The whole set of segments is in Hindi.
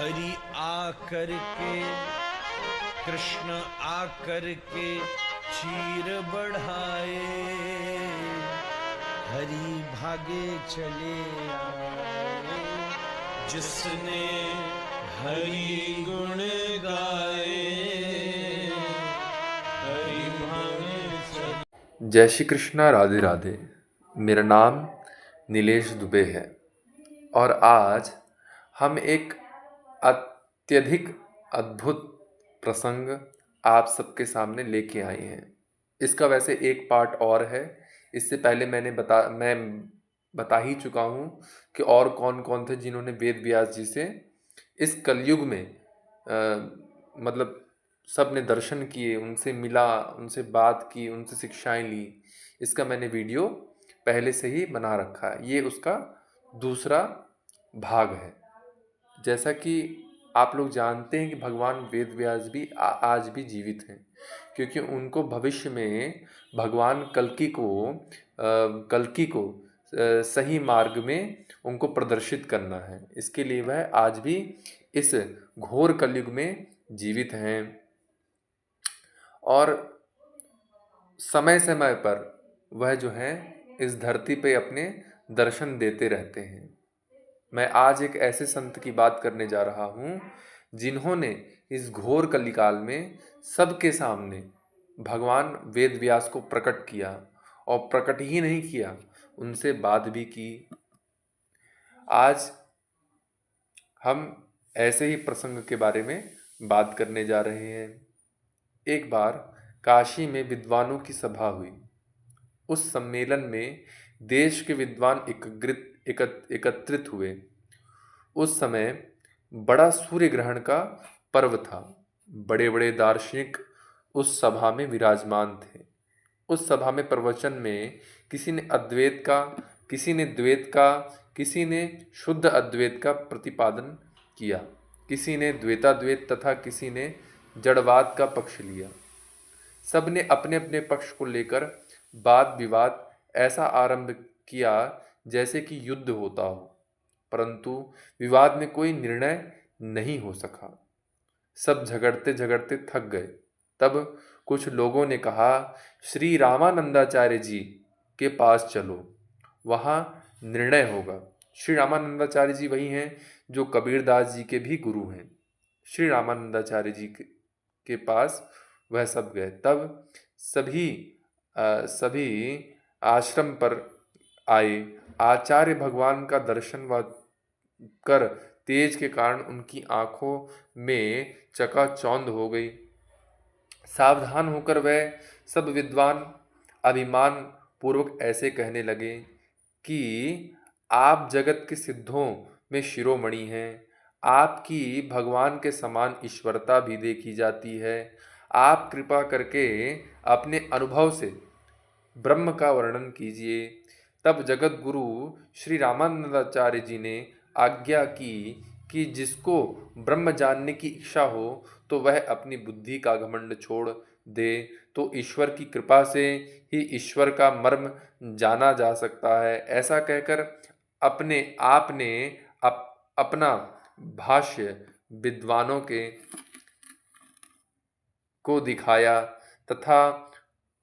हरि आकर के, कृष्ण आकर के चीर बढ़ाए, हरि भागे चले आए। जिसने हरि गुण गाए, हरि भागे चले। जय श्री कृष्णा, राधे राधे। मेरा नाम नीलेश दुबे है और आज हम एक अत्यधिक अद्भुत प्रसंग आप सबके सामने लेके आए हैं। इसका वैसे एक पार्ट और है। इससे पहले मैं बता ही चुका हूँ कि और कौन कौन थे जिन्होंने वेद व्यास जी से इस कलयुग में मतलब सब ने दर्शन किए, उनसे मिला, उनसे बात की, उनसे शिक्षाएं ली। इसका मैंने वीडियो पहले से ही बना रखा है। ये उसका दूसरा भाग है। जैसा कि आप लोग जानते हैं कि भगवान वेद व्यास भी आज भी जीवित हैं, क्योंकि उनको भविष्य में भगवान कल्कि को सही मार्ग में उनको प्रदर्शित करना है। इसके लिए वह आज भी इस घोर कलयुग में जीवित हैं और समय समय पर वह जो है इस धरती पे अपने दर्शन देते रहते हैं। मैं आज एक ऐसे संत की बात करने जा रहा हूँ जिन्होंने इस घोर कलिकाल में सबके सामने भगवान वेद व्यास को प्रकट किया, और प्रकट ही नहीं किया, उनसे बात भी की। आज हम ऐसे ही प्रसंग के बारे में बात करने जा रहे हैं। एक बार काशी में विद्वानों की सभा हुई। उस सम्मेलन में देश के विद्वान एकत्रित हुए। उस समय बड़ा सूर्य ग्रहण का पर्व था। बड़े बड़े दार्शनिक उस सभा में विराजमान थे। उस सभा में प्रवचन में किसी ने अद्वैत का, किसी ने द्वैत का, किसी ने शुद्ध अद्वैत का प्रतिपादन किया, किसी ने द्वैताद्वैत तथा किसी ने जड़वाद का पक्ष लिया। सब ने अपने अपने पक्ष को लेकर वाद विवाद ऐसा आरंभ किया जैसे कि युद्ध होता हो, परंतु विवाद में कोई निर्णय नहीं हो सका। सब झगड़ते झगड़ते थक गए। तब कुछ लोगों ने कहा, श्री रामानंदाचार्य जी के पास चलो, वहाँ निर्णय होगा। श्री रामानंदाचार्य जी वही हैं जो कबीरदास जी के भी गुरु हैं। श्री रामानंदाचार्य जी के पास वह सब गए। तब सभी आश्रम पर आए। आचार्य भगवान का दर्शन कर तेज के कारण उनकी आंखों में चकाचौंध हो गई। सावधान होकर वह सब विद्वान अभिमान पूर्वक ऐसे कहने लगे कि आप जगत के सिद्धों में शिरोमणि हैं। आपकी भगवान के समान ईश्वरता भी देखी जाती है। आप कृपा करके अपने अनुभव से ब्रह्म का वर्णन कीजिए। तब जगत गुरु श्री रामानंदाचार्य जी ने आज्ञा की कि जिसको ब्रह्म जानने की इच्छा हो तो वह अपनी बुद्धि का घमंड छोड़ दे, तो ईश्वर की कृपा से ही ईश्वर का मर्म जाना जा सकता है। ऐसा कहकर अपने आप ने अपना भाष्य विद्वानों को दिखाया तथा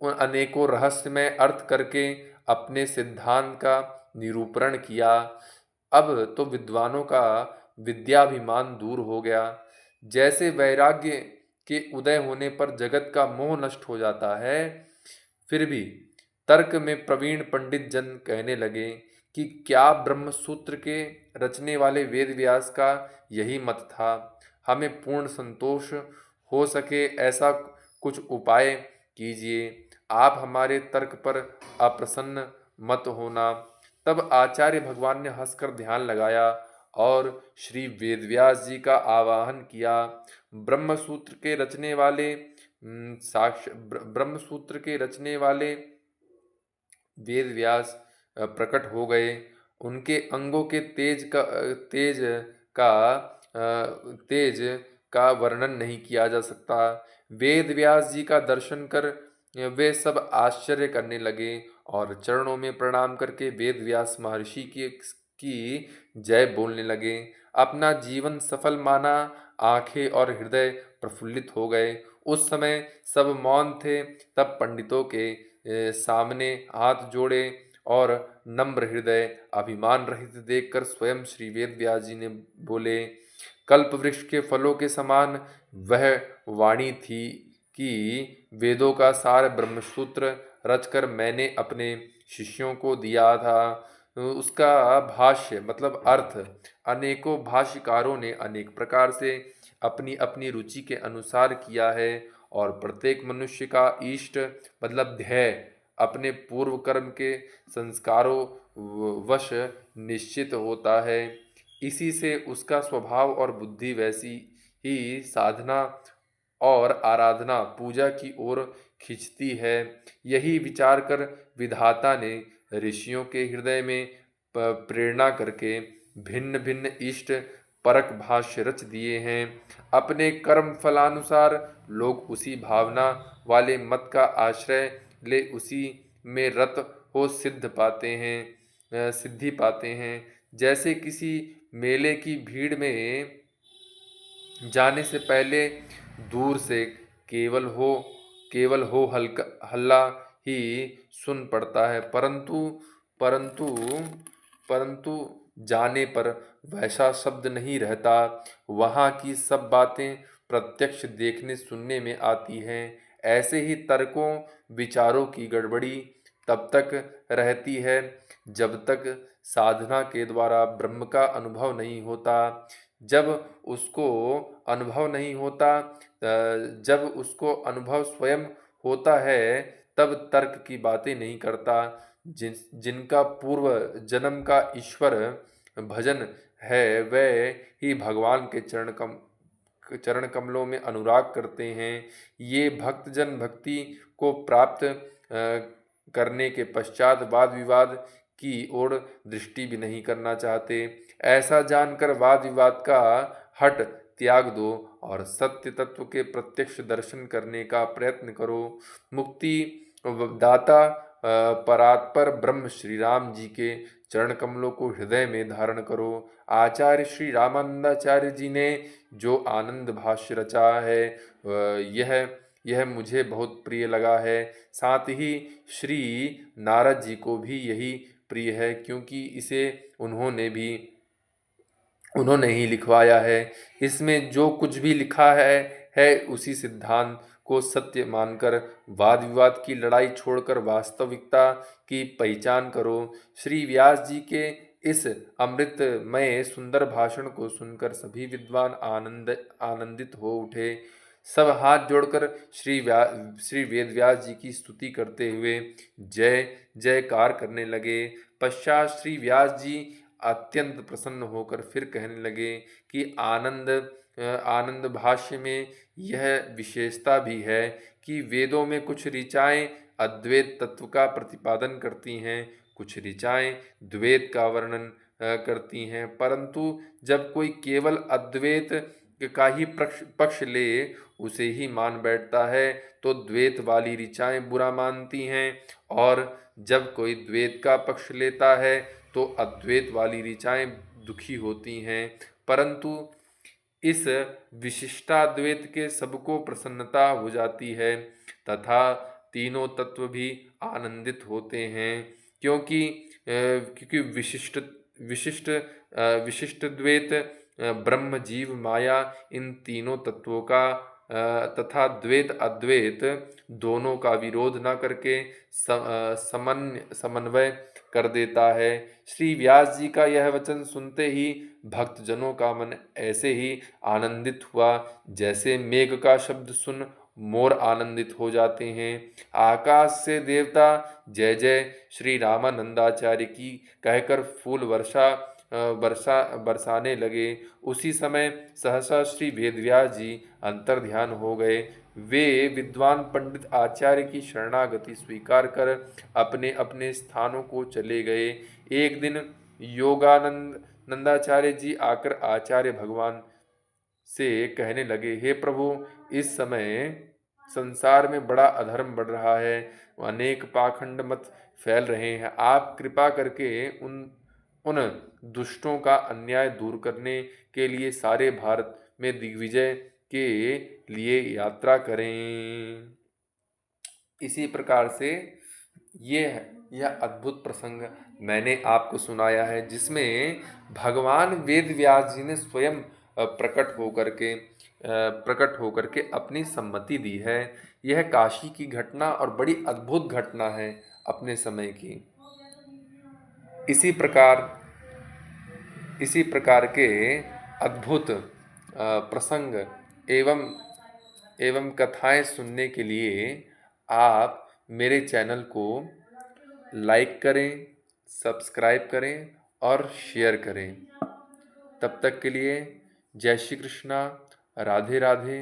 उन अनेकों रहस्यमय अर्थ करके अपने सिद्धांत का निरूपण किया। अब तो विद्वानों का विद्याभिमान दूर हो गया। जैसे वैराग्य के उदय होने पर जगत का मोह नष्ट हो जाता है, फिर भी तर्क में प्रवीण पंडित जन कहने लगे कि क्या ब्रह्म सूत्र के रचने वाले वेद व्यास का यही मत था। हमें पूर्ण संतोष हो सके ऐसा कुछ उपाय कीजिए। आप हमारे तर्क पर अप्रसन्न मत होना। तब आचार्य भगवान ने हंसकर ध्यान लगाया और श्री वेदव्यास जी का आवाहन किया। ब्रह्मसूत्र के रचने वाले ब्रह्मसूत्र के रचने वाले वेद व्यास प्रकट हो गए। उनके अंगों के तेज का वर्णन नहीं किया जा सकता। वेद व्यास जी का दर्शन कर वे सब आश्चर्य करने लगे और चरणों में प्रणाम करके वेद व्यास महर्षि की जय बोलने लगे। अपना जीवन सफल माना। आंखें और हृदय प्रफुल्लित हो गए। उस समय सब मौन थे। तब पंडितों के सामने हाथ जोड़े और नम्र हृदय अभिमान रहित देखकर स्वयं श्री वेद व्यास जी ने बोले, कल्प वृक्ष के फलों के समान वह वाणी थी कि वेदों का सार ब्रह्मसूत्र रचकर मैंने अपने शिष्यों को दिया था। उसका भाष्य मतलब अर्थ अनेकों भाष्यकारों ने अनेक प्रकार से अपनी अपनी रुचि के अनुसार किया है और प्रत्येक मनुष्य का इष्ट मतलब ध्येय अपने पूर्व कर्म के संस्कारों वश निश्चित होता है। इसी से उसका स्वभाव और बुद्धि वैसी ही साधना और आराधना पूजा की ओर खींचती है। यही विचार कर विधाता ने ऋषियों के हृदय में प्रेरणा करके भिन्न भिन्न इष्ट परक भाष्य रच दिए हैं। अपने कर्म फलानुसार लोग उसी भावना वाले मत का आश्रय ले उसी में रत हो सिद्धि पाते हैं। जैसे किसी मेले की भीड़ में जाने से पहले दूर से केवल हो हल्ला ही सुन पड़ता है, परंतु परंतु जाने पर वैसा शब्द नहीं रहता। वहाँ की सब बातें प्रत्यक्ष देखने सुनने में आती हैं। ऐसे ही तर्कों विचारों की गड़बड़ी तब तक रहती है जब तक साधना के द्वारा ब्रह्म का अनुभव नहीं होता। जब उसको अनुभव नहीं होता जब उसको अनुभव स्वयं होता है तब तर्क की बातें नहीं करता। जिनका पूर्व जन्म का ईश्वर भजन है वे ही भगवान के चरण कमलों में अनुराग करते हैं। ये भक्तजन भक्ति को प्राप्त करने के पश्चात वाद विवाद की ओर दृष्टि भी नहीं करना चाहते। ऐसा जानकर वाद विवाद का हट त्याग दो और सत्य तत्व के प्रत्यक्ष दर्शन करने का प्रयत्न करो। मुक्ति दाता परात्पर ब्रह्म श्री राम जी के चरण कमलों को हृदय में धारण करो। आचार्य श्री रामानंदाचार्य जी ने जो आनंद भाष्य रचा है यह मुझे बहुत प्रिय लगा है। साथ ही श्री नारद जी को भी यही प्रिय है, क्योंकि इसे उन्होंने ही लिखवाया है। इसमें जो कुछ भी लिखा है उसी सिद्धांत को सत्य मानकर वाद विवाद की लड़ाई छोड़कर वास्तविकता की पहचान करो। श्री व्यास जी के इस अमृतमय सुंदर भाषण को सुनकर सभी विद्वान आनंदित हो उठे। सब हाथ जोड़कर श्री वेद व्यास जी की स्तुति करते हुए जय जयकार करने लगे। पश्चात श्री व्यास जी अत्यंत प्रसन्न होकर फिर कहने लगे कि आनंद भाष्य में यह विशेषता भी है कि वेदों में कुछ ऋचाएं अद्वैत तत्व का प्रतिपादन करती हैं, कुछ ऋचाएं द्वैत का वर्णन करती हैं, परंतु जब कोई केवल अद्वैत का ही पक्ष ले उसे ही मान बैठता है तो द्वैत वाली ऋचाएं बुरा मानती हैं, और जब कोई द्वैत का पक्ष लेता है तो अद्वैत वाली ऋचाएं दुखी होती हैं। परंतु इस विशिष्टाद्वैत के सबको प्रसन्नता हो जाती है तथा तीनों तत्व भी आनंदित होते हैं, क्योंकि विशिष्ट द्वैत ब्रह्म जीव माया इन तीनों तत्वों का तथा द्वैत अद्वैत दोनों का विरोध न करके समन्वय कर देता है। श्री व्यास जी का यह वचन सुनते ही भक्तजनों का मन ऐसे ही आनंदित हुआ जैसे मेघ का शब्द सुन मोर आनंदित हो जाते हैं। आकाश से देवता जय जय श्री रामानंदाचार्य की कहकर फूल बरसाने लगे। उसी समय सहसा श्री वेदव्यास जी अंतर्ध्यान हो गए। वे विद्वान पंडित आचार्य की शरणागति स्वीकार कर अपने अपने स्थानों को चले गए। एक दिन नंदाचार्य जी आकर आचार्य भगवान से कहने लगे, हे प्रभु, इस समय संसार में बड़ा अधर्म बढ़ रहा है, अनेक पाखंड मत फैल रहे हैं। आप कृपा करके उन दुष्टों का अन्याय दूर करने के लिए सारे भारत में दिग्विजय के लिए यात्रा करें। इसी प्रकार से यह अद्भुत प्रसंग मैंने आपको सुनाया है, जिसमें भगवान वेद व्यास जी ने स्वयं प्रकट होकर के अपनी सम्मति दी है। यह काशी की घटना और बड़ी अद्भुत घटना है अपने समय की। इसी प्रकार के अद्भुत प्रसंग एवं कथाएं सुनने के लिए आप मेरे चैनल को लाइक करें, सब्सक्राइब करें और शेयर करें। तब तक के लिए जय श्री कृष्णा, राधे राधे।